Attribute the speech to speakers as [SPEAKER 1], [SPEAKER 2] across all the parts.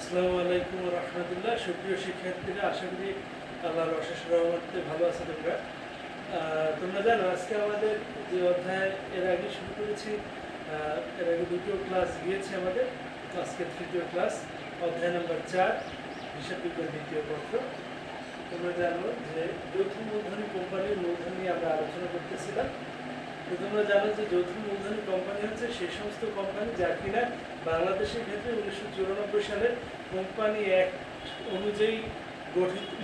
[SPEAKER 1] আসসালামু আলাইকুম রহমতুল্লাহ। সুপ্রিয় শিক্ষার্থীরা, আশা করি আল্লাহর অশেষ রহমতে ভালো আছো তোমরা। তোমরা জানো আজকে আমাদের যে অধ্যায় এর আগে শুরু করেছি, এর আগে দুটো ক্লাস গিয়েছে আমাদের, আজকে তৃতীয় ক্লাস, অধ্যায় নম্বর 4, হিসাব বিজ্ঞান দ্বিতীয় পত্র। তোমরা জানো যে যৌথ মূলধনী কোম্পানির মূলধন নিয়ে আমরা আলোচনা করতেছিলাম। তো তোমরা জানো যে যৌথ মূলধনী কোম্পানি হচ্ছে সেই সমস্ত কোম্পানি যা কিনা বাংলাদেশের ক্ষেত্রে 1994 সালের কোম্পানি অ্যাক্ট অনুযায়ী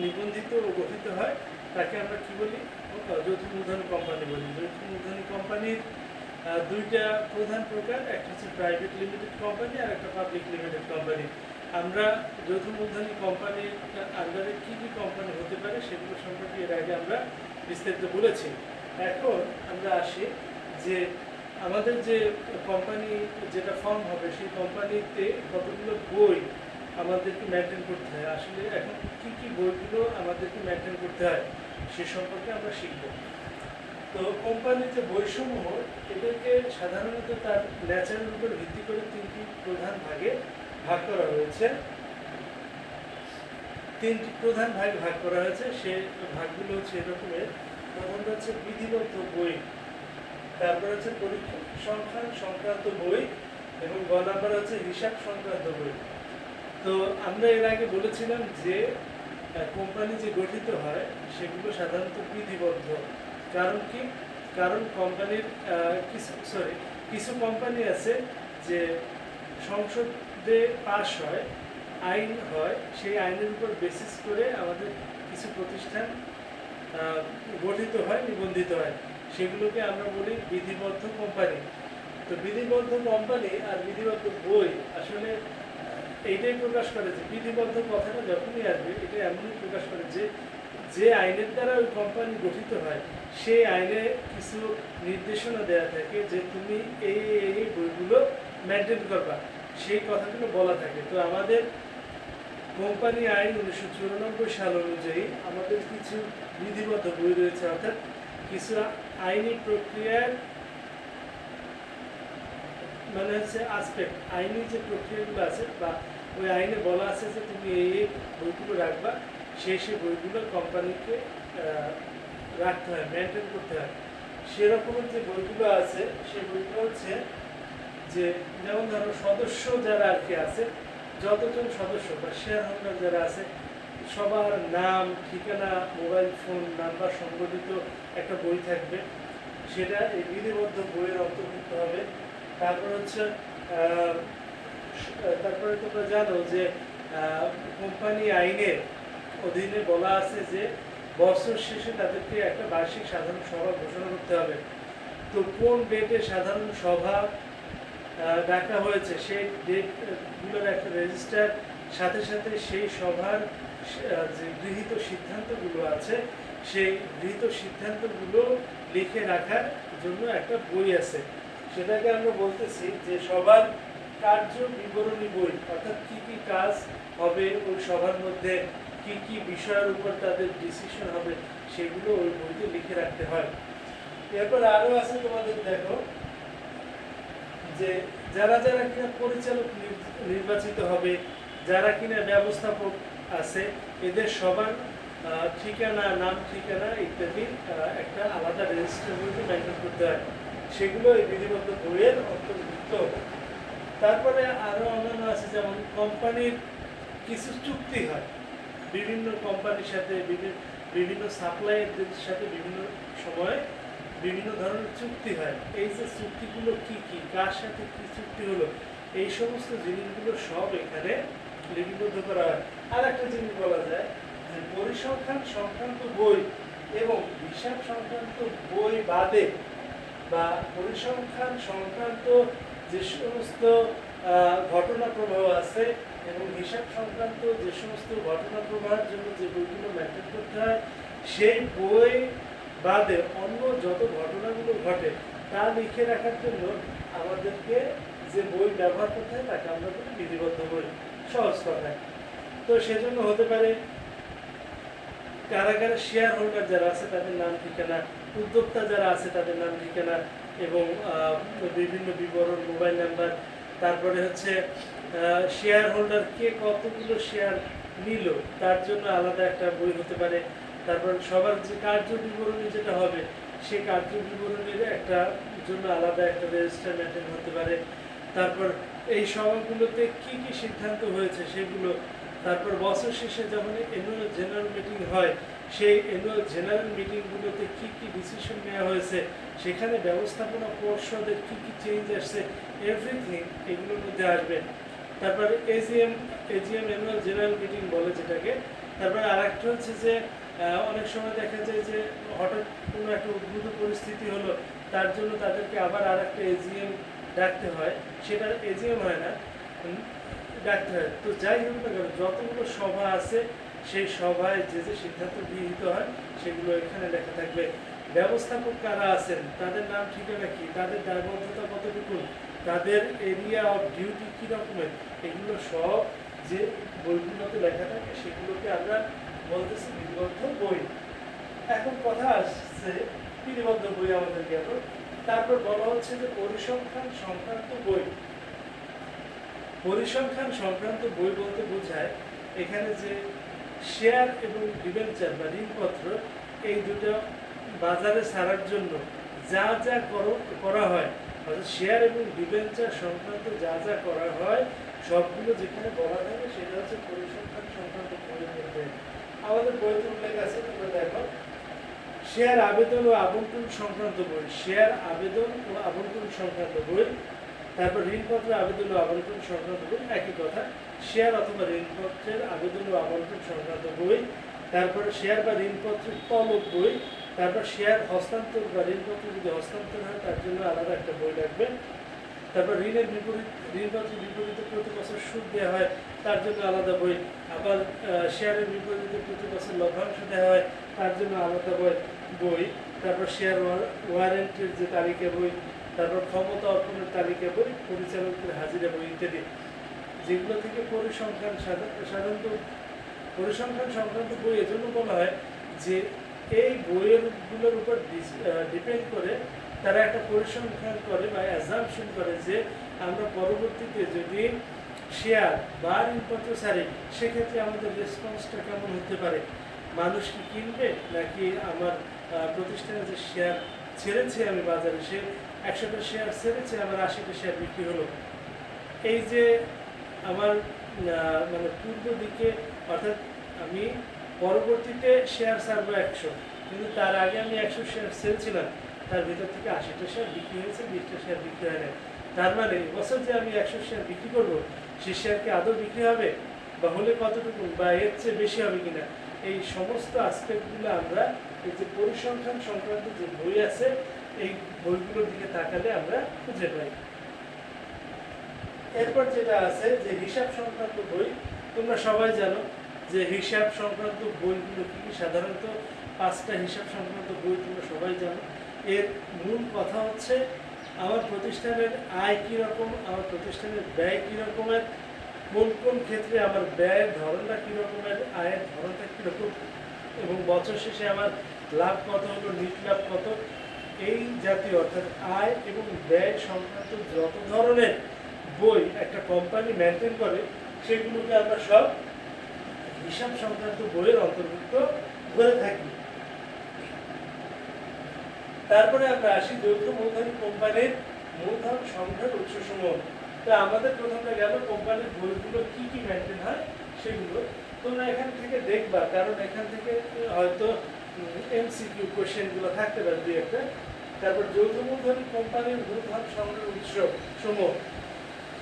[SPEAKER 1] নিবন্ধিত ও গঠিত হয়। তাকে আমরা কি বলি? যৌথ মূলধনী কোম্পানি বলি। যৌথ মূলধনী কোম্পানির দুইটা প্রধান প্রকার, একটা হচ্ছে প্রাইভেট লিমিটেড কোম্পানি আর একটা পাবলিক লিমিটেড কোম্পানি। আমরা যৌথ মূলধনী কোম্পানির আন্ডারে কি কি কোম্পানি হতে পারে সেগুলো সম্পর্কে এর আগে আমরা বিস্তারিত বলেছি। এখন আমরা আসি যে আমাদের যে কোম্পানি যেটা ফর্ম হবে সেই কোম্পানিতে কতগুলো বই আমাদেরকে মেনটেন করতে হয়। আসলে এখন কি কি বইগুলো আমাদেরকে মেনটেন করতে হয় সে সম্পর্কে আমরা শিখব। তো কোম্পানির যে বইসমূহ, এদেরকে সাধারণত তার ন্যাচারের উপর ভিত্তি করে তিনটি প্রধান ভাগে ভাগ করা হয়েছে। তিনটি প্রধান ভাগে ভাগ করা হয়েছে। সে ভাগগুলো হচ্ছে এরকমের: প্রথম হচ্ছে বিধিবদ্ধ বই, তারপর হচ্ছে পরিসংখ্যান সংক্রান্ত বই, এবং গ নাম্বার হচ্ছে হিসাব সংক্রান্ত বই। তো আমরা এর আগে বলেছিলাম যে কোম্পানি যে গঠিত হয় সেগুলো সাধারণত বিধিবদ্ধ। কারণ কি? কারণ কোম্পানির কিছু কোম্পানি আছে যে সংসদে পাস হয়, আইন হয়, সেই আইনের উপর বেসিস করে আমাদের কিছু প্রতিষ্ঠান গঠিত হয়, নিবন্ধিত হয়। সেগুলোকে আমরা বলি বিধিবদ্ধ কোম্পানি। তো বিধিবদ্ধ কোম্পানি আর বিধিবদ্ধ বই আসলে এইটাই প্রকাশ করে যে বিধিবদ্ধ কথাটা যখনই আসবে এটা এমনই প্রকাশ করে যে যে আইনের দ্বারা ওই কোম্পানি গঠিত হয় সেই আইনে কিছু নির্দেশনা দেওয়া থাকে যে তুমি এই এই বইগুলো মেনটেন করবা, সেই কথাগুলো বলা থাকে। তো আমাদের কোম্পানি আইন 1994 সাল অনুযায়ী আমাদের কিছু বিধিবদ্ধ বই রয়েছে, অর্থাৎ কিছু আইনি প্রক্রিয়ার মানে হচ্ছে আসপেক্ট, আইনি যে প্রক্রিয়াগুলো আছে বা ওই আইনে বলা আছে যে তুমি এই বইগুলো রাখবা, সেই বইগুলো কোম্পানিকে রাখতে হয়, মেনটেন করতে হয়। সেরকমের যে বইগুলো আছে সেই বইগুলো হচ্ছে যে, যেমন ধরো সদস্য যারা আর কি আছে, যতজন সদস্য বা শেয়ার হোল্ডার যারা আছে সবার নাম, ঠিকানা, মোবাইল ফোন নাম্বার সংবলিত একটা বই থাকবে, সেটা এই বিধিবদ্ধ বইয়ের অন্তর্ভুক্ত হবে। তারপর হচ্ছে তারপরে তোমরা জানো যে কোম্পানি আইনের অধীনে বলা আছে যে বছর শেষে তাদেরকে একটা বার্ষিক সাধারণ সভা ঘোষণা করতে হবে। তো কোন ডেটে সাধারণ সভা ডাকা হয়েছে সেই ডেটগুলোর একটা রেজিস্টার, সাথে সাথে সেই সভার যে গৃহীত সিদ্ধান্তগুলো আছে সেই গৃহীত সিদ্ধান্তগুলো লিখে রাখার জন্য একটা বই আছে। সেটাকে আমরা বলতেছি যে সবার কার্য বিবরণী বই, অর্থাৎ কি কি কাজ হবে ওই সভার মধ্যে, কি কি বিষয়ের উপর তাদের ডিসিশন হবে, সেগুলো ওই বইতে লিখে রাখতে হয়। এরপর আরো আছে, তোমাদের দেখো যে যারা যারা কিনা পরিচালক নির্বাচিত হবে, যারা কিনা ব্যবস্থাপক আছে, এদের সবার ঠিকানা, নাম ঠিকানা ইত্যাদি একটা আলাদা রেজিস্টার বইতে মেনটেন করতে হয়। সেগুলো এই বিধিবদ্ধ বইয়ের অন্তর্ভুক্ত। তারপরে আরো অন্যান্য আছে, যেমন কোম্পানির কিছু চুক্তি হয় বিভিন্ন কোম্পানির সাথে, বিভিন্ন সাপ্লায়ারদের সাথে বিভিন্ন সময়ে বিভিন্ন ধরনের চুক্তি হয়। এই যে চুক্তিগুলো কি কি, কার সাথে কি চুক্তি হলো, এই সমস্ত জিনিসগুলো সব এখানে লিপিবদ্ধ করা হয়। আর একটা জিনিস বলা যায় যে পরিসংখ্যান সংক্রান্ত বই এবং হিসাব সংক্রান্ত বই বাদে বা পরিসংখ্যান সংক্রান্ত যে সমস্ত ঘটনা প্রবাহ আছে এবং হিসাব সংক্রান্ত যে সমস্ত ঘটনা প্রবাহের জন্য যে বইগুলো মেনটেন করতে হয়, সেই বই বাদে অন্য যত ঘটনাগুলো ঘটে তা লিখে রাখার জন্য আমাদেরকে যে বই ব্যবহার করতে হয় তাকে আমরা বলি বিধিবদ্ধ বই, সহজ কথায়। তো সেজন্য হতে পারে কারা কারা শেয়ার হোল্ডার যারা আছে তাদের নাম ঠিকানা, উদ্যোক্তা যারা আছে তাদের নাম ঠিকানা এবং বিভিন্ন বিবরণ, মোবাইল নাম্বার, তারপরে হচ্ছে শেয়ার হোল্ডার কে কতগুলো শেয়ার নিল তার জন্য আলাদা একটা বই হতে পারে। তারপর সবার যে কার্য বিবরণী যেটা হবে সেই কার্য বিবরণীর একটা জন্য আলাদা একটা রেজিস্টার মেনটেন হতে পারে। তারপর এই সভাগুলোতে কি কি সিদ্ধান্ত হয়েছে সেগুলো, তারপর বছর শেষে যখন অ্যানুয়াল জেনারেল মিটিং হয় সেই অ্যানুয়াল জেনারেল মিটিংগুলোতে কি কি ডিসিশন নেওয়া হয়েছে, সেখানে ব্যবস্থাপনা পর্ষদের কি কি চেঞ্জ আসছে, এভরিথিং এগুলোর মধ্যে আসবে। তারপর এজিএম অ্যানুয়াল জেনারেল মিটিং বলে যেটাকে। তারপর আরেকটা হচ্ছে যে অনেক সময় দেখা যায় যে হঠাৎ কোনো একটা উদ্ভূত পরিস্থিতি হলো, তার জন্য তাদেরকে আবার আরেকটা এজিএম ডাকতে হয়, সেটা এজিএম হয় না, ডাকতে হয়। তো যাই হোক না কেন, যতগুলো সভা আছে সেই সভায় যে যে সিদ্ধান্ত গৃহীত হয় সেগুলো এখানে লেখা থাকবে। ব্যবস্থাপক কারা আছেন, তাদের নাম ঠিকানা কি, তাদের দায়বদ্ধতা কতটুকু, তাদের এরিয়া অফ ডিউটি কী রকমের, এগুলো সব যে বইগুলোতে লেখা থাকে সেগুলোকে আমরা বলতেছি বিধিবদ্ধ বই। এখন কথা আসছে বিধিবদ্ধ বই আমাদের গেল, তারপর বলা হচ্ছে যে পরিসংখ্যান সংক্রান্ত বই। পরিসংখ্যান সংক্রান্ত বই বলতে বোঝায় এখানে যে শেয়ার এবং ডিবেঞ্চার বা ঋণপত্র এই দুটো বাজারে ছাড়ার জন্য যা যা করা হয়, অর্থাৎ শেয়ার এবং ডিবেঞ্চার সংক্রান্ত যা যা করা হয় সবগুলো যেখানে বলা থাকে সেটা হচ্ছে পরিসংখ্যান সংক্রান্ত বইয়ের মধ্যে। আমাদের বইতে উল্লেখ আছে, তোমরা দেখো, শেয়ার আবেদন ও আবন্টন সংক্রান্ত বই, শেয়ার আবেদন ও আবন্টন সংক্রান্ত বই। তারপর ঋণপত্র আবেদন ও আবন্টন সংক্রান্ত বই, একই কথা, শেয়ার অথবা ঋণপত্রের আবেদন ও আবন্টন সংক্রান্ত বই। তারপর শেয়ার বা ঋণপত্রের তলব বই। তারপর শেয়ার হস্তান্তর বা ঋণপত্র যদি হস্তান্তর হয় তার জন্য আলাদা একটা বই লাগবে। তারপর ঋণের বিপরীত, ঋণপত্রের বিপরীতে প্রতি বছর সুদ দেওয়া হয় তার জন্য আলাদা বই। আবার শেয়ারের বিপরীতে প্রতি বছর লভ্যাংশ দেওয়া হয় তার জন্য আলাদা বই। তারপর শেয়ার ওয়ারেন্টের যে তালিকা বই, তারপর ক্ষমতা অর্পণের তালিকা বই, পরিচালকের হাজিরা বই ইত্যাদি, যেগুলো থেকে পরিসংখ্যান সাধারণত পরিসংখ্যান সংক্রান্ত বই এজন্য বলা হয় যে এই বইয়েরগুলোর উপর ডিপেন্ড করে তারা একটা পরিসংখ্যান করে বা অ্যাজাম্পশন করে যে আমরা পরবর্তীতে যদি শেয়ার বা ঋণপত্র ছাড়ি সেক্ষেত্রে আমাদের রেসপন্সটা কেমন হতে পারে, মানুষ কি কিনবে নাকি আমার প্রতিষ্ঠানে যে শেয়ার ছেড়েছে আমি বাজারে, সে 100টা শেয়ার ছেড়েছে আমার 80টা শেয়ার বিক্রি হলো। এই যে আমার মানে পূর্ব দিকে, অর্থাৎ আমি পরবর্তীতে শেয়ার ছাড়বো 100, কিন্তু তার আগে আমি 100 শেয়ার ছেড়েছিলাম, তার ভিতর থেকে 80টা শেয়ার বিক্রি হয়েছে, 20টা শেয়ার বিক্রি হয় না। তার মানে এবছর যে আমি 100 শেয়ার বিক্রি করবো সে শেয়ার কি আদৌ বিক্রি হবে বা হলে কতটুকু বা এর চেয়ে বেশি হবে কিনা, এই সমস্ত আসপেক্টগুলো আমরা এই যে পরিসংখ্যান সংক্রান্ত যে বই আছে এই বইগুলোর দিকে তাকালে আমরা খুঁজে পাই। এরপর যেটা আছে যে হিসাব সংক্রান্ত বই, তোমরা সবাই জানো যে হিসাব সংক্রান্ত বইগুলো কি কি, সাধারণত 5টা হিসাব সংক্রান্ত বই তোমরা সবাই জানো। এর মূল কথা হচ্ছে আমার প্রতিষ্ঠানের আয় কীরকম, আমার প্রতিষ্ঠানের ব্যয় কী রকমের, কোন কোন ক্ষেত্রে আমার ব্যয়ের ধরনটা কী রকমের, আয়ের ধরনটা কীরকম, এবং বছর শেষে আমার লাভ কত হলো, নিট লাভ কত, এই জাতীয় অর্থাৎ আয় এবং ব্যয় সংক্রান্ত যত ধরনের বই একটা কোম্পানি মেনটেন করে সেগুলোকে আমরা সব হিসাব সংক্রান্ত বইয়ের অন্তর্ভুক্ত করে থাকি। তারপরে আমরা আসি যৌথ মূলধনী কোম্পানির মূলধন সংগ্রহের উৎসসমূহ। তো আমাদের প্রথমে গেল কোম্পানির বইগুলো কি কি মেনটেন হয় সেগুলো তোমরা এখান থেকে দেখবা, কারণ এখান থেকে হয়তো এমসিকিউ কোশ্চেনগুলো থাকতে পারে দুই একটা। তারপর যৌথ মূলধনী কোম্পানির মূলধন সংগ্রহের উৎসসমূহ,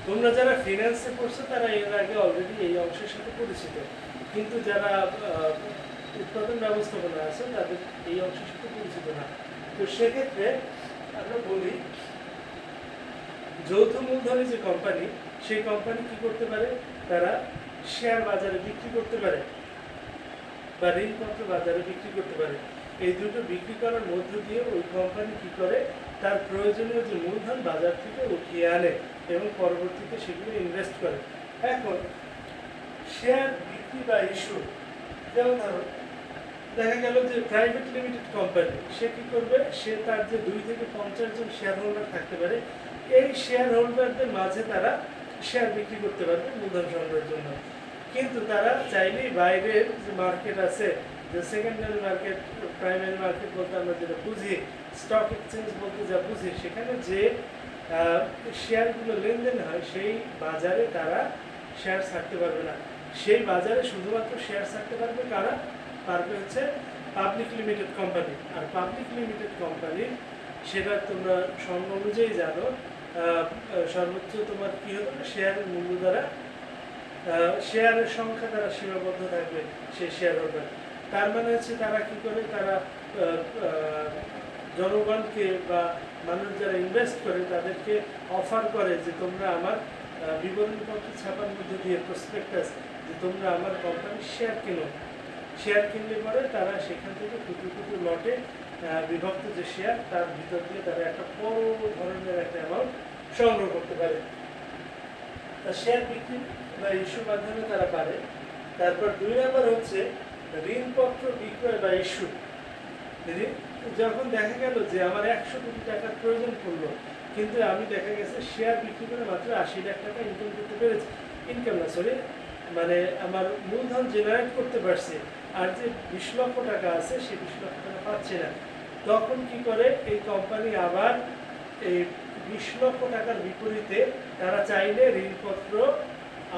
[SPEAKER 1] তোমরা যারা ফিনান্সে পড়ছো তারা এর আগে অলরেডি এই অংশের সাথে পরিচিত, কিন্তু যারা উৎপাদন ব্যবস্থাপনা আছে তাদের এই অংশের সাথে পরিচিত না। তো সেক্ষেত্রে আমরা বলি যৌথ মূলধনী যে কোম্পানি, সেই কোম্পানি কি করতে পারে, তারা শেয়ার বাজারে বিক্রি করতে পারে বা ঋণপত্র বাজারে বিক্রি করতে পারে। এই দুটো বিক্রি করার মধ্য দিয়ে ওই কোম্পানি কি করে, তার প্রয়োজনীয় যে মূলধন বাজার থেকে উঠিয়ে আনে এবং পরবর্তীতে সেগুলো ইনভেস্ট করে। এখন শেয়ার বিক্রি বা ইস্যু, যেমন ধরো দেখা গেল যে প্রাইভেট লিমিটেড কোম্পানি, সে কি করবে, সে তার যে 2 থেকে 50 জন শেয়ার হোল্ডার থাকতে পারে এই শেয়ার হোল্ডারদের মাঝে তারা শেয়ার বিক্রি করতে পারবে মূলধন সংগ্রহের জন্য। কিন্তু তারা চাইলেই বাইরের যে মার্কেট আছে, যে সেকেন্ডারি মার্কেট, প্রাইমারি মার্কেট বলতে আমরা যেটা বুঝি, স্টক এক্সচেঞ্জ বলতে যা বুঝি, সেখানে যে শেয়ারগুলো লেনদেন হয় সেই বাজারে তারা শেয়ার ছাড়তে পারবে না। সেই বাজারে শুধুমাত্র শেয়ার ছাড়তে পারবে কারা? পারবে হচ্ছে পাবলিক লিমিটেড কোম্পানি। আর পাবলিক লিমিটেড কোম্পানি, সেটা তোমরা সংজ্ঞা অনুযায়ী জানো, সর্বোচ্চ তোমার কি হতে হবে, শেয়ারের মূল্য দ্বারা শেয়ারের সংখ্যা দ্বারা সীমাবদ্ধ থাকবে সেই শেয়ার হোল্ডার। তার মানে হচ্ছে তারা কি করে, তারা জনগণকে বা মানুষ যারা ইনভেস্ট করে তাদেরকে অফার করে যে তোমরা আমার বিবরণীপত্র ছাপার মধ্যে দিয়ে প্রসপেক্টাস, যে তোমরা আমার কোম্পানির শেয়ার কেনো। শেয়ার কিনলে পরে তারা সেখান থেকে ক্ষুদ্র ক্ষুদ্র লটে বিভক্ত যে শেয়ার, তার ভিতর দিয়ে তারা একটা বড় ধরনের একটা অ্যামাউন্ট সংগ্রহ করতে পারে। শেয়ার বিক্রি বা ইস্যুর মাধ্যমে তারা পারে। তারপর 2 নম্বর হচ্ছে ঋণপত্র বিক্রয় বা ইস্যু। যখন দেখা গেল যে আমার 100 কোটি টাকার প্রয়োজন পড়লো, কিন্তু আমি দেখা গেছে শেয়ার বিক্রি করে মাত্র 80 লাখ টাকা ইনকাম করতে পেরেছি, মানে আমার মূলধন জেনারেট করতে পারছি, আর যে 20 লক্ষ টাকা আছে সেই 20 লক্ষ টাকা পাচ্ছে না। তখন কি করে এই কোম্পানি আবার এই 20 লক্ষ টাকার বিপরীতে তারা চাইলে ঋণপত্র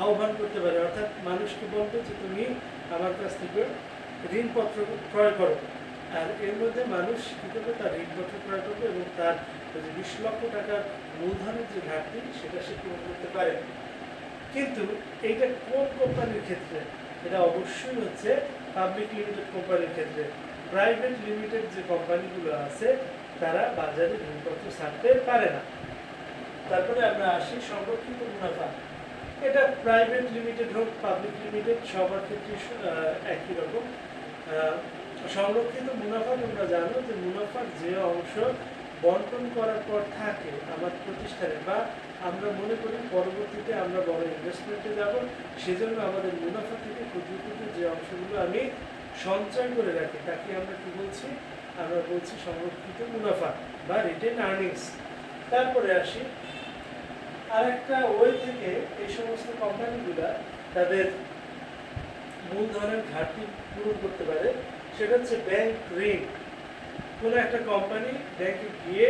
[SPEAKER 1] আহ্বান করতে পারে, অর্থাৎ মানুষকে বলবে যে তুমি আমার কাছ থেকে ঋণপত্র ক্রয় করো। আর এর মধ্যে মানুষ কী করবে, তার ঋণপত্র ক্রয় করবে এবং তার যে 20 লক্ষ টাকার মূলধনের যে ঘাটতি সেটা সে পূরণ করতে পারে। কিন্তু এইটা কোন কোম্পানির ক্ষেত্রে? এটা অবশ্যই হচ্ছে পাবলিক লিমিটেড কোম্পানির ক্ষেত্রে। প্রাইভেট লিমিটেড যে কোম্পানিগুলো আছে তারা বাজারে ঋণপত্র ছাড়তে পারে না। তারপরে আমরা আসি সংরক্ষিত মুনাফা। এটা প্রাইভেট লিমিটেড হোক পাবলিক লিমিটেড সবার ক্ষেত্রে একই রকম। সংরক্ষিত মুনাফা তোমরা জানো যে মুনাফার যে অংশ বন্টন করার পর থাকে আমার প্রতিষ্ঠানে, বা আমরা মনে করি পরবর্তীতে আমরা বড় ইনভেস্টমেন্টে যাব, সেজন্য আমাদের মুনাফা থেকে ক্ষুদ্র ক্ষুদ্র যে অংশগুলো আমি সঞ্চয় করে রাখি তাকে আমরা কি বলছি? আমরা বলছি সংরক্ষিত মুনাফা বা রিটেন আর্নিংস। তারপরে আসি আরেকটা ওয়ে থেকে এই সমস্ত কোম্পানিগুলা তাদের মূলধনের ঘাটতি পূরণ করতে পারে, সেটা হচ্ছে ব্যাংক ঋণ। কোনো একটা কোম্পানি ব্যাংকে গিয়ে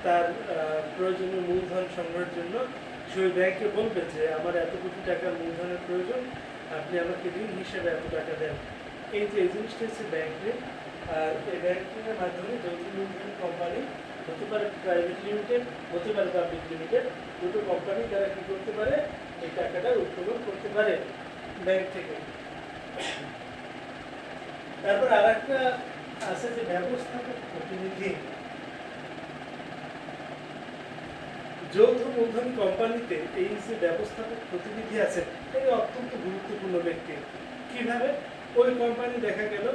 [SPEAKER 1] তার প্রয়োজনীয় মূলধন সংগ্রহের জন্য সেই ব্যাংকে বলবে যে আমার এত কোটি টাকার মূলধনের প্রয়োজন, আপনি আমাকে ঋণ হিসেবে এত টাকা দেন। এই যে এই জিনিসটা হচ্ছে ব্যাংক ঋণ। আর এই ব্যাংক ঋণের মাধ্যমে যৌথ মূলধন কোম্পানি, হতে পারে প্রাইভেট লিমিটেড, হতে পারে পাবলিক লিমিটেড, দুটো কোম্পানি তারা কী করতে পারে, এই টাকাটা উত্তোলন করতে পারে ব্যাংক থেকে। তারপর আর একটা আছে যে ব্যবস্থাপক প্রতিনিধি। যৌথ মূলধনী কোম্পানিতে এই যে ব্যবস্থাপক প্রতিনিধি আছে, এই অত্যন্ত গুরুত্বপূর্ণ ব্যক্তি। কিভাবে? ওই কোম্পানি দেখা গেল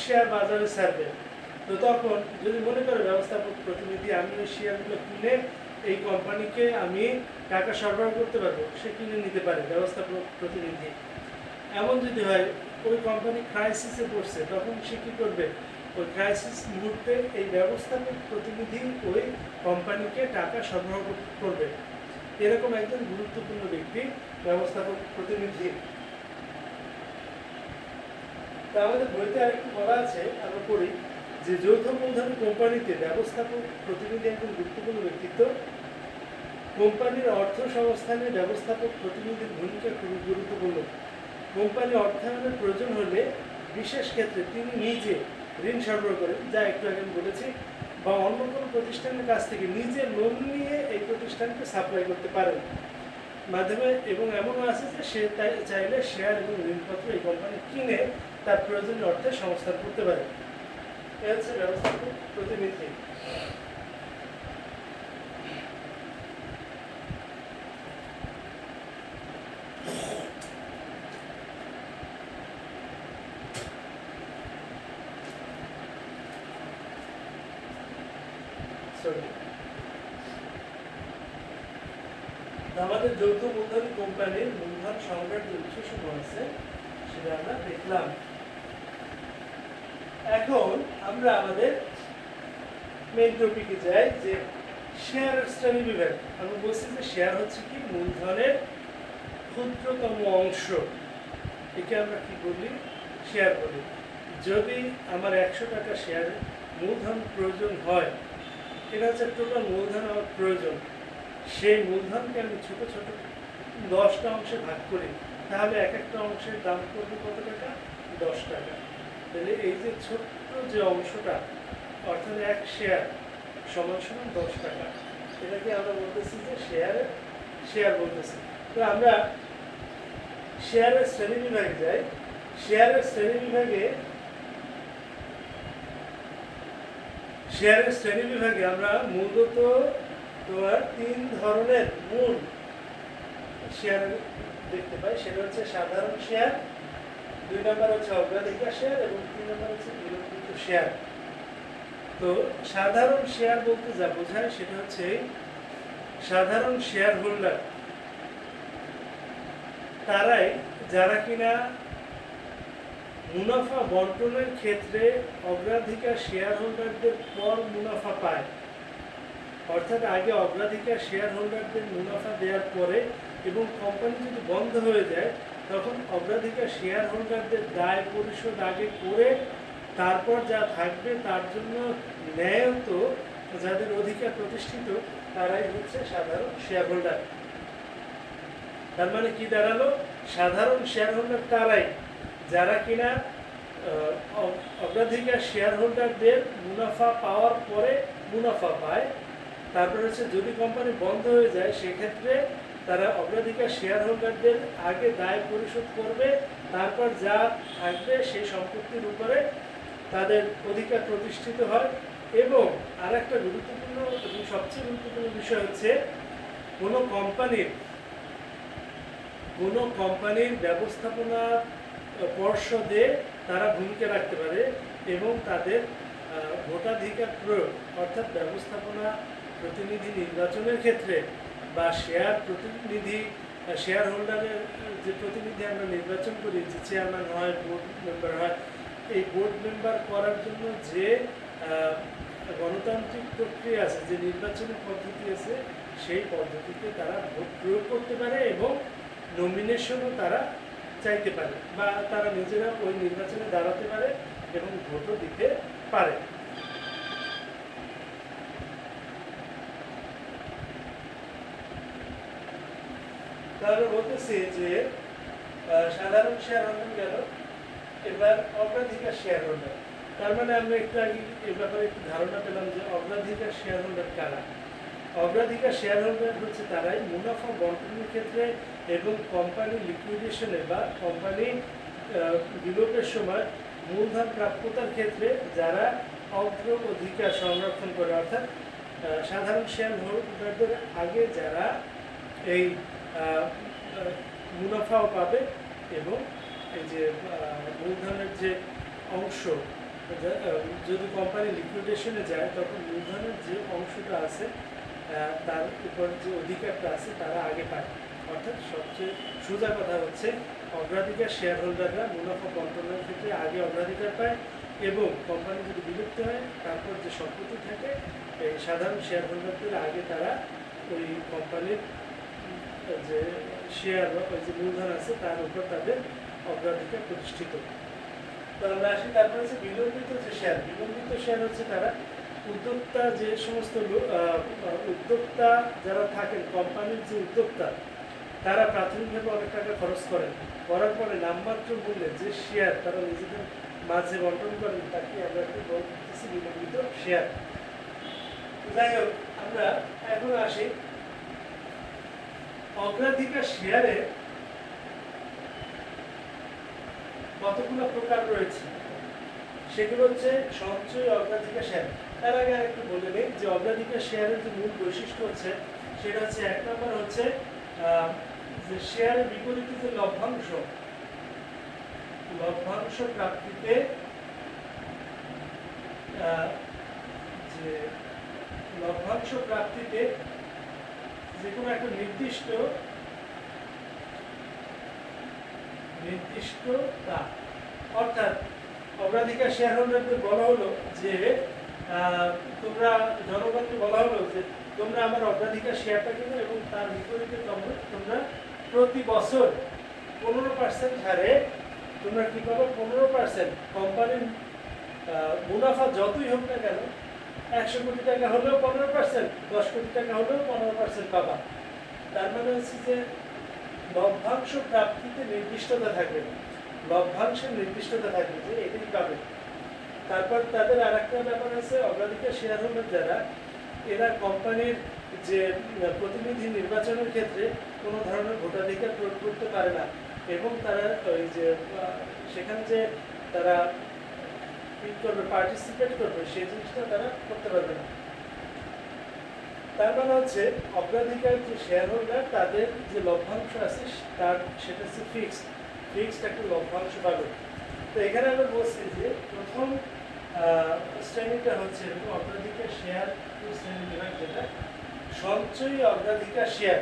[SPEAKER 1] শেয়ার বাজারে ছাড়বে, তো তখন যদি মনে করে ব্যবস্থাপক প্রতিনিধি আমি ওই শেয়ারগুলো কিনে এই কোম্পানিকে আমি টাকা সরবরাহ করতে পারবো, সে কিনে নিতে পারে ব্যবস্থাপক প্রতিনিধি। এমন যদি হয় ওই কোম্পানি ক্রাইসিসে পড়ছে, তখন সে কী করবে? ওই ক্রাইসিস মুহূর্তে এই ব্যবস্থাপক প্রতিনিধি ওই কোম্পানিকে টাকা সরবরাহ করবে। এরকম একজন গুরুত্বপূর্ণ ব্যক্তি ব্যবস্থাপক প্রতিনিধি। তা আমাদের বইতে আরেকটু বলা আছে, আমরা পড়ি যে যৌথ মূলধনী কোম্পানিতে ব্যবস্থাপক প্রতিনিধি একজন গুরুত্বপূর্ণ ব্যক্তিত্ব। কোম্পানির অর্থ সংস্থানে ব্যবস্থাপক প্রতিনিধির ভূমিকা খুবই গুরুত্বপূর্ণ। কোম্পানি অর্থায়নের প্রয়োজন হলে বিশেষ ক্ষেত্রে তিনি নিজে ঋণ সরবরাহ করেন, যা একটু আগে আমি বলেছি, বা অন্য কোনো প্রতিষ্ঠানের কাছ থেকে নিজে লোন নিয়ে এই প্রতিষ্ঠানকে সাপ্লাই করতে পারেন মাধ্যমে। এবং এমনও আছে যে সে চাইলে শেয়ার এবং ঋণপত্র এই কোম্পানি কিনে তার প্রয়োজনীয় অর্থে সংস্থান করতে পারে। এ হচ্ছে ব্যবস্থাপক প্রতিনিধি। আমাদের যৌথ মূলধনী কোম্পানির মূলধন সংগ্রহের যে উৎসসমূহ আছে সেটা আমরা দেখলাম। এখন আমরা আমাদের মেইন টপিকে যাই, যে শেয়ার শ্রেণীবিভাগ আমি বলছি যে শেয়ার হচ্ছে কি মূলধনের ক্ষুদ্রতম অংশ, একে আমরা কি বলি, শেয়ার বলি। যদি আমার 100 টাকা শেয়ার মূলধন প্রয়োজন হয়, এটা হচ্ছে টোটাল মূলধন আমার প্রয়োজন, সেই মূলধনকে আমি ছোট ছোট 10টা অংশে ভাগ করি, তাহলে এক একটা অংশের দাম পড়বে কত টাকা? 10 টাকা। তাহলে এই যে ছোট্ট যে অংশটা, অর্থাৎ এক শেয়ার সমান সমান 10 টাকা, এটাকে আমরা বলতেছি যে শেয়ার বলতেছি। তো আমরা শেয়ারের শ্রেণী বিভাগে যাই। শেয়ারের শ্রেণী বিভাগে আমরা মূলত তোমার 3 ধরনের মূল শেয়ার দেখতে পাই। সেটা হচ্ছে সাধারণ শেয়ার, 2 নম্বর হচ্ছে অগ্রাধিকার শেয়ার এবং 3 নম্বর হচ্ছে বিলম্বিত শেয়ার। তো সাধারণ শেয়ার বলতে যা বোঝায় সেটা হচ্ছে সাধারণ শেয়ার হোল্ডার তারাই যারা কিনা মুনাফা বন্টনের ক্ষেত্রে অগ্রাধিকার শেয়ার হোল্ডারদের পর মুনাফা পায়। অর্থাৎ আগে অগ্রাধিকার শেয়ার হোল্ডারদের মুনাফা দেওয়ার পরে এবং কোম্পানি যদি বন্ধ হয়ে যায় তখন অগ্রাধিকার শেয়ার হোল্ডারদের দায় পরিশোধ আগে করে তারপর যা থাকবে তার জন্য ন্যায়ত যাদের অধিকার প্রতিষ্ঠিত তারাই হচ্ছে সাধারণ শেয়ার হোল্ডার। তার মানে কি দাঁড়ালো? সাধারণ শেয়ার হোল্ডার তারাই যারা কিনা অগ্রাধিকার শেয়ার হোল্ডারদের মুনাফা পাওয়ার পরে মুনাফা পায়। তারপর হচ্ছে যদি কোম্পানি বন্ধ হয়ে যায় সেক্ষেত্রে তারা অগ্রাধিকার শেয়ার হোল্ডারদের আগে দায় পরিশোধ করবে, তারপর যা থাকবে সেই সম্পত্তির উপরে তাদের অধিকার প্রতিষ্ঠিত হয়। এবং আর একটা গুরুত্বপূর্ণ এবং সবচেয়ে গুরুত্বপূর্ণ বিষয় হচ্ছে কোনো কোম্পানির ব্যবস্থাপনা পর্ষদে তারা ভূমিকা রাখতে পারে এবং তাদের ভোটাধিকার প্রয়োগ অর্থাৎ ব্যবস্থাপনা প্রতিনিধি নির্বাচনের ক্ষেত্রে বা শেয়ার হোল্ডারের যে প্রতিনিধি আমরা নির্বাচন করি, যে চেয়ারম্যান হয়, বোর্ড মেম্বার হয়, এই বোর্ড মেম্বার করার জন্য যে গণতান্ত্রিক প্রক্রিয়া আছে, যে নির্বাচনী পদ্ধতি আছে, সেই পদ্ধতিতে তারা ভোট প্রয়োগ করতে পারে এবং নমিনেশনও তারা চাইতে পারে বা তারা নিজেরা ওই নির্বাচনে দাঁড়াতে পারে এবং ভোটও দিতে পারে। তাহলে বলতেছি যে সাধারণ শেয়ার হোল্ডার গেল, এবার অগ্রাধিকার শেয়ার হোল্ডার। তার মানে আমরা একটু আগে এই ব্যাপারে একটু ধারণা পেলাম যে অগ্রাধিকার শেয়ার হোল্ডার কারা। অগ্রাধিকার শেয়ার হোল্ডার হচ্ছে তারাই মুনাফা বন্টনের ক্ষেত্রে এবং কোম্পানি লিকুইডেশনে বা কোম্পানি বিলোপের সময় মূলধন প্রাপ্যতার ক্ষেত্রে যারা অগ্রাধিকার সংরক্ষণ করে, অর্থাৎ সাধারণ শেয়ার হোল্ডারদের আগে যারা এই মুনাফাও পাবে এবং এই যে মূলধনের যে অংশ, যদি কোম্পানি লিকুইডেশনে যায় তখন মূলধনের যে অংশটা আছে তার উপর যে অধিকারটা আছে তারা আগে পায়। অর্থাৎ সবচেয়ে সোজা কথা হচ্ছে অগ্রাধিকার শেয়ার হোল্ডাররা মুনাফা বন্টনের ক্ষেত্রে আগে অগ্রাধিকার পায় এবং কোম্পানি যদি বিলুপ্ত হয় তারপর যে সম্পত্তি থাকে এই সাধারণ শেয়ার হোল্ডারদের আগে তারা ওই কোম্পানির যে শেয়ার বা ওই যে মূলধন আছে তার উপর তাদের অগ্রাধিকার প্রতিষ্ঠিত। তো আমরা আসি তারপর হচ্ছে বিলম্বিত যে শেয়ার। বিলম্বিত শেয়ার হচ্ছে তারা উদ্যোক্তা, যে সমস্ত উদ্যোক্তা যারা থাকেন, কোম্পানির যে উদ্যোক্তা তারা প্রাথমিকভাবে অনেক টাকা খরচ করার পরে নামমাত্র মূল্যে যে শেয়ার তারা নিজেদের মাঝে বন্টন করেন তাকে আমরা একটু বলতেছি বিলম্বিত শেয়ার। যাই হোক, আমরা এখন আসি অগ্রাধিকার শেয়ারে কতগুলো প্রকার রয়েছে। সেগুলো হচ্ছে সঞ্চয় অগ্রাধিকার শেয়ার। তার আগে আরেকটু বলে নিই যে অগ্রাধিকার শেয়ারের যে মূল বৈশিষ্ট্য হচ্ছে সেটা হচ্ছে 1 নম্বর হচ্ছে যে শেয়ারের বিপরীতে যে লভ্যাংশ প্রাপ্তিতে যে কোনো একটা নির্দিষ্টতা, অর্থাৎ অগ্রাধিকার শেয়ার হোল্ডারদের বলা হলো যে তোমরা জনগণকে বলা হলো যে তোমরা আমার অগ্রাধিকার শেয়ারটা কিনো এবং তার বিপরীতে তোমরা প্রতি বছর 15% হারে তোমরা কি পাবো? 15% কোম্পানির মুনাফা যতই হোক না কেন, 100 কোটি টাকা হলেও 15%, 10 কোটি টাকা হলেও 15% পাবা। তার মানে হচ্ছে যে লভ্যাংশ প্রাপ্তিতে নির্দিষ্টতা থাকবে না, লভ্যাংশের নির্দিষ্টতা থাকবে যে এটাই পাবে। তারপর তাদের আর একটা ব্যাপার আছে, অগ্রাধিকার শেয়ার হোল্ডার যারা, এরা কোম্পানির যে প্রতিনিধি নির্বাচনের ক্ষেত্রে কোনো ধরনের ভোটাধিকার প্রয়োগ করতে পারে না, এবং তারা ওই যে সেখানে যে তারা করবে, পার্টিসিপেট করবে, সেই জিনিসটা তারা করতে পারবে না। তার মানে হচ্ছে অগ্রাধিকার যে শেয়ার হোল্ডার তাদের যে লভ্যাংশ আছে সেটা হচ্ছে ফিক্সড একটা লভ্যাংশ পাবে। তো এখানে আমরা বলছি যে প্রথম শ্রেণীটা হচ্ছে এরকম অগ্রাধিকার শেয়ার শ্রেণী বিভাগ, যেটা সঞ্চয়ী অগ্রাধিকার শেয়ার।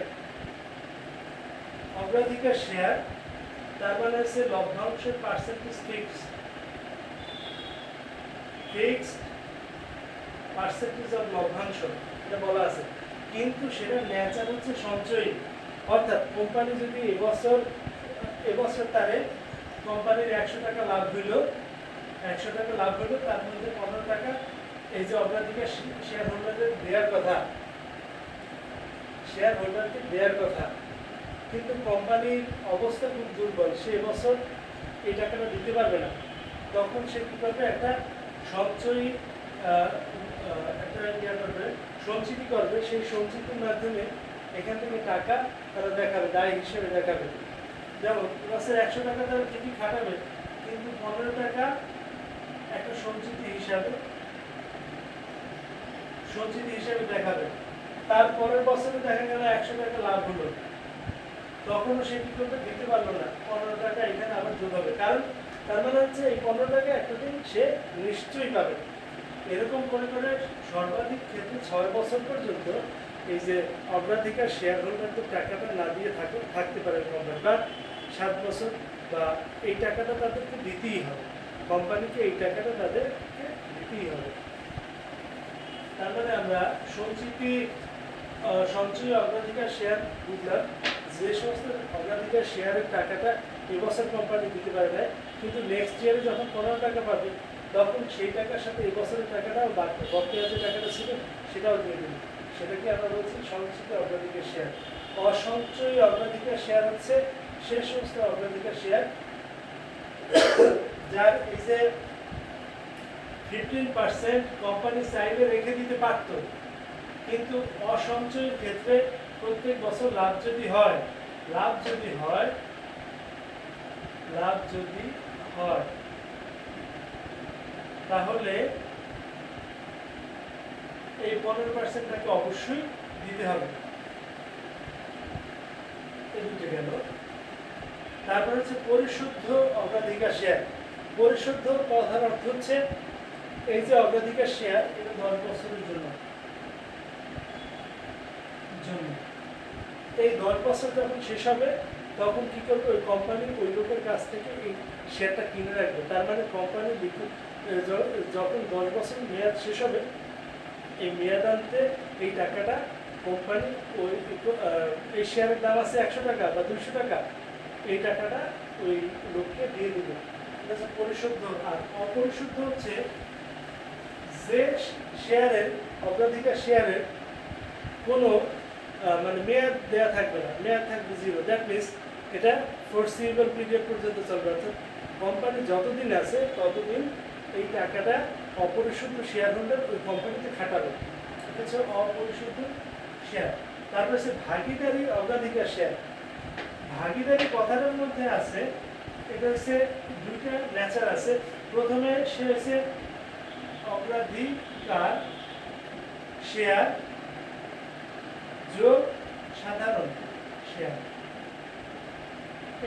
[SPEAKER 1] অগ্রাধিকার শেয়ার তার মানে হচ্ছে লভ্যাংশের পার্সেন্টেজ ফিক্সড পার্সেন্টেজ অফ লভ্যাংশ এটা বলা আছে, কিন্তু সেটা নেচার হচ্ছে সঞ্চয়ী। অর্থাৎ কোম্পানি যদি এবছর তারে কোম্পানির 100 টাকা লাভ হইল, তার মধ্যে 15 টাকা এই যে অগ্রাধিকার শেয়ার হোল্ডারদের দেওয়ার কথা, কিন্তু কোম্পানির অবস্থা খুব দুর্বল, সে এবছর এই টাকাটা দিতে পারবে না, তখন সে কি করবে? একটা সঞ্চয়ী সঞ্চিতি করবে। সেই সঞ্চিতির মাধ্যমে এখান থেকে টাকা তারা দেখাবে, দায় হিসেবে দেখাবে। যেমন এবছর 100 টাকা তারা ঠিকই খাটাবে, কিন্তু 15 টাকা একটা সঞ্চিতি হিসাবে দেখাবে। তারপরের বছরে দেখা গেল 100 টাকা লাভ হলো, তখনও সে কি করবে? দিতে পারলো না, 15 টাকা এখানে আবার যোগ হবে। কারণ তার মানে হচ্ছে এই 15 টাকা একটা দিন সে নিশ্চয়ই পাবে। এরকম করে সর্বাধিক ক্ষেত্রে 6 বছর পর্যন্ত এই যে অগ্রাধিকার শেয়ার হোল্ডারদের টাকাটা না দিয়ে থাকতে পারে কোম্পানি, বা 7 বছর, বা এই টাকাটা তাদেরকে দিতেই হবে, কোম্পানিকে এই টাকাটা তাদেরকে দিতেই হবে। তার মানে আমরা সঞ্চয়ী অগ্রাধিকার শেয়ার বুঝলাম, যে সমস্ত অগ্রাধিকার শেয়ারের টাকাটা এবছর কোম্পানি দিতে পারে না, কিন্তু নেক্সট ইয়ারে যখন 15 টাকা পাবে, তখন সেই টাকার সাথে এবছরের টাকাটাও বাড়বে, বকেয়া যে টাকাটা ছিল সেটাও দিয়ে দেবে। সেটাকে আমরা বলছি সঞ্চিত অগ্রাধিকার শেয়ার। অসঞ্চয়ী অগ্রাধিকার শেয়ার হচ্ছে সে সমস্ত অগ্রাধিকার শেয়ার যার এই যে 15% কোম্পানি চাইলে রেখে দিতে পারত, কিন্তু অসঞ্চয়ের ক্ষেত্রে প্রত্যেক বছর লাভ যদি হয় তাহলে এই 15% টাকে অবশ্যই দিতে হবে। এই দুটো গেল। তারপর হচ্ছে পরিশুদ্ধ অগ্রাধিকার শেয়ার। পরিশুদ্ধ কথার অর্থ হচ্ছে এই যে অগ্রাধিকার শেয়ার, এটা 10 বছরের জন্য এই 10 বছর যখন শেষ হবে, তখন কি করবে? ওই কোম্পানি ওই লোকের কাছ থেকে এই শেয়ারটা কিনে রাখবে। তার মানে কোম্পানি যখন 10 বছর মেয়াদ শেষ হবে, এই মেয়াদান্তে এই টাকাটা কোম্পানি এই শেয়ারের দাম আছে 100 টাকা বা 200 টাকা, এই টাকাটা ওই লোককে দিয়ে দিবে। এটা হচ্ছে পরিশুদ্ধ। আর অপরিশুদ্ধ হচ্ছে যে শেয়ারের অগ্রাধিকার শেয়ারের কোনো মানে মেয়াদ দেওয়া থাকবে না, মেয়াদ থাকবে 0। দ্যাট মিনস এটা ফোরসিবল পিরিয়ড পর্যন্ত চলবে। অর্থাৎ কোম্পানি যতদিন আছে ততদিন এই টাকাটা অপরিশুদ্ধ শেয়ার হোল্ডার ওই কোম্পানিতে খাটাবে। এটা হচ্ছে অপরিশুদ্ধ শেয়ার। তারপরে হচ্ছে ভাগীদারি অগ্রাধিকার শেয়ার। ভাগীদারি কথাটার মধ্যে আছে, এটা হচ্ছে দুইটা নেচার আছে। প্রথমে সে হচ্ছে অগ্রাধিকার শেয়ার যোগ সাধারণ শেয়ার,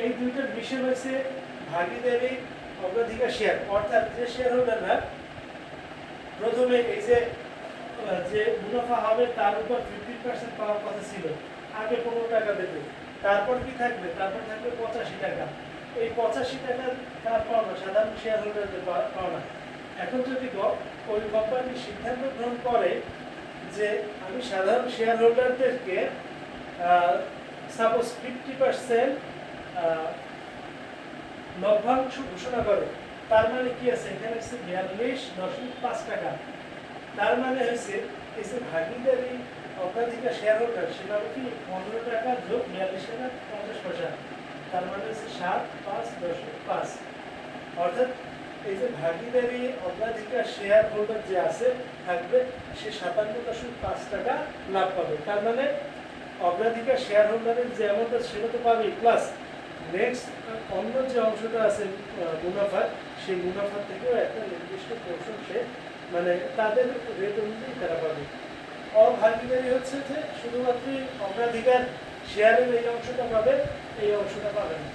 [SPEAKER 1] এই দুইটার বিষয় হচ্ছে ভাগীদারি অগ্রাধিকার শেয়ার। অর্থাৎ যে শেয়ার হোল্ডাররা প্রথমে এই যে মুনাফা হবে তার উপর 50% পাওয়ার কথা ছিল, আগে 15 টাকা দেবে, তারপর কি থাকবে? তারপর থাকবে 85 টাকা। এই 85 টাকা তার পাওনা, সাধারণ শেয়ার হোল্ডারদের পাওনা। এখন যদি ওই কোম্পানি সিদ্ধান্ত গ্রহণ করে যে আমি সাধারণ শেয়ার হোল্ডারদেরকে সাপোজ 50% লভ্যাংশ ঘোষণা করে, তার মানে কি আছে এখানে হচ্ছে 42.5 টাকা। তার মানে হচ্ছে এই যে ভাগিদারি অগ্রাধিকার শেয়ার হোল্ডার সেটা হলো কি 15 টাকা যোগ 42 টাকা 50 পয়সা, তার মানে হচ্ছে 7.5 অর্থাৎ এই যে ভাগিদারি অগ্রাধিকার শেয়ার হোল্ডার যে আছে থাকবে সে 57.5 টাকা লাভ পাবে। তার মানে অগ্রাধিকার শেয়ার হোল্ডারের যে অ্যামাউন্ট সেটা তো পাবেই, প্লাস নেক্সট অন্য যে অংশটা আছে মুনাফা, সেই মুনাফা থেকেও একটা নির্দিষ্ট পোর্শন সে মানে তাদের রেট অনুযায়ী তারা পাবে। অভাগীদারি হচ্ছে যে শুধুমাত্র অগ্রাধিকার শেয়ারের এই অংশটা পাবে, এই অংশটা পাবে না।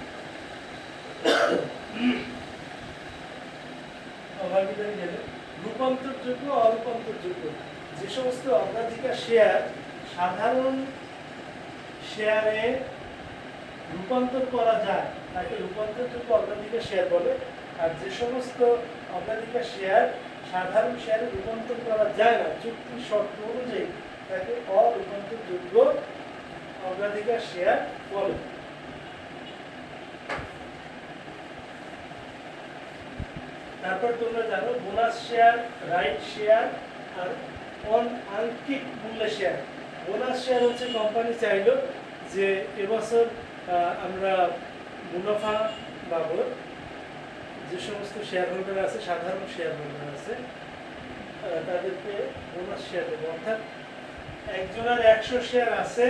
[SPEAKER 1] অভাগীদারি গেলে রূপান্তরযোগ্য অরূপান্তরযোগ্য, যে সমস্ত অগ্রাধিকার শেয়ার সাধারণ শেয়ারে রূপান্তর করা যায় তাকে রূপান্তরযোগ্য অগ্রাধিকার শেয়ার বলে, আর যে সমস্ত অগ্রাধিকার শেয়ার সাধারণ শেয়ারে রূপান্তর করা যায় না চুক্তি শর্ত অনুযায়ী তাকে অরূপান্তরযোগ্য অগ্রাধিকার শেয়ার বলে। তারপর তোমরা জানো বোনাস শেয়ার, রাইট শেয়ার আর অনাঙ্কিক মূল্য শেয়ার। বোনাস শেয়ার হচ্ছে কোম্পানি চাইলো যে এবছর আমরা মুনাফা বাবদ যে সমস্ত শেয়ার হোল্ডার আছে সাধারণ শেয়ার হোল্ডার আছে তাদেরকে বোনাস শেয়ার দেবো, অর্থাৎ একজনের 100 শেয়ার আছে,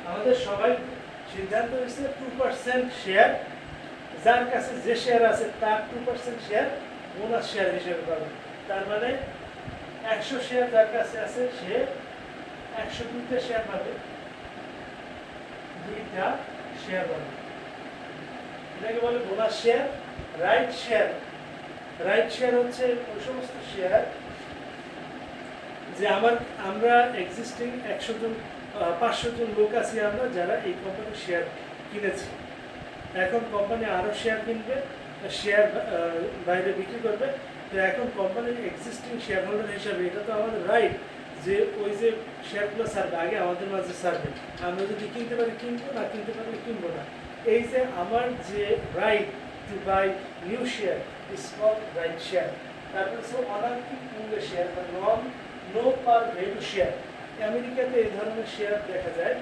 [SPEAKER 1] আমাদের সবাই সিদ্ধান্ত হয়েছে 2% শেয়ার, যার কাছে যে শেয়ার আছে তার 2% শেয়ার বোনাস শেয়ার হিসেবে পাবে। তার মানে 100 শেয়ার যার কাছে আছে সে 102টা শেয়ার পাবে, 2টা শেয়ার পাবে, এটাকে বলে bonus share. Right share, right share হচ্ছে ওই সমস্ত শেয়ার যে আমরা এক্সিস্টিং 100 জন 500 জন লোক আছি আমরা যারা এই কোম্পানির শেয়ার কিনেছি, এখন কোম্পানি আরো শেয়ার কিনবে, শেয়ার বাইরে বিক্রি করবে, তো এখন কোম্পানির এক্সিস্টিং শেয়ার হোল্ডার হিসাবে এটা তো আমাদের রাইট যে ওই যে শেয়ারগুলো ছাড়বে আগে আমাদের মাঝে ছাড়বে, আমরা যদি কিনতে পারি কিনবো, না কিনতে পারলে কিনবো না। এই যে আমার যে right to buy new share is called right share. তারপর হচ্ছে অনাঙ্কিক মূল্য শেয়ার বা নো পার ভ্যালু শেয়ার। আমেরিকাতে এই ধরনের শেয়ার দেখা যায়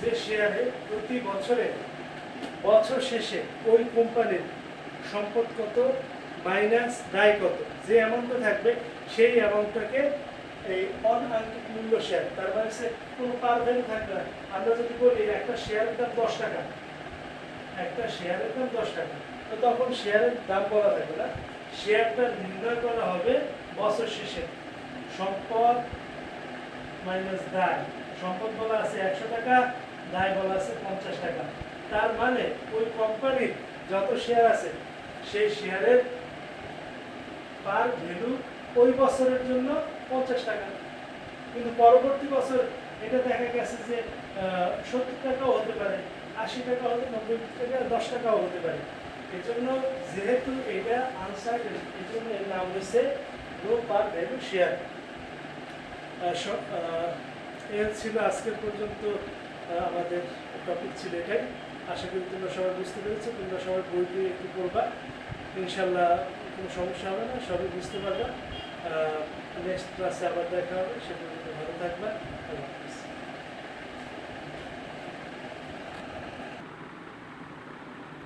[SPEAKER 1] যে শেয়ারে প্রতি বছরে বছর শেষে ওই কোম্পানির সম্পদ কত মাইনাস দায় কত, যে অ্যামাউন্টটা থাকবে সেই অ্যামাউন্টটাকে এই অনাঙ্কিক মূল্য শেয়ার, তার মানে কোনো পার ভ্যালু থাকবে না। আমরা যদি বলি একটা শেয়ারের দাম 10 টাকা, একটা শেয়ারের দাম 10 টাকা, তো তখন শেয়ারের দাম বলা থাকবে না, শেয়ারটা নির্ণয় করা হবে বছর শেষে সম্পদ মাইনাস দায়। সম্পদ বলা আছে 100 টাকা, দায় বলা আছে 50 টাকা। তার মানে ওই কোম্পানির যত শেয়ার আছে সেই শেয়ারের পার ভ্যালু ওই বছরের জন্য 50 টাকা, কিন্তু পরবর্তী বছর এটা দেখা গেছে যে 70 টাকাও হতে পারে, 80 টাকা হতে 90 টাকা 10 টাকাও হতে পারে। এজন্য যেহেতু এটা আনসার্টেন, এই জন্য এর নাম হচ্ছে নো পার ভ্যালু শেয়ার। এর ছিল আজকের পর্যন্ত আমাদের টপিক ছিল এটাই। আশা করি তোমরা সবাই বুঝতে পেরেছো, তোমরা সবাই বইটি একটু পড়বা, ইনশাল্লাহ কোনো সমস্যা হবে না, সবাই বুঝতে পারবা। নেক্সট ক্লাসে আবার দেখা হবে, সে পর্যন্ত ভালো থাকবা।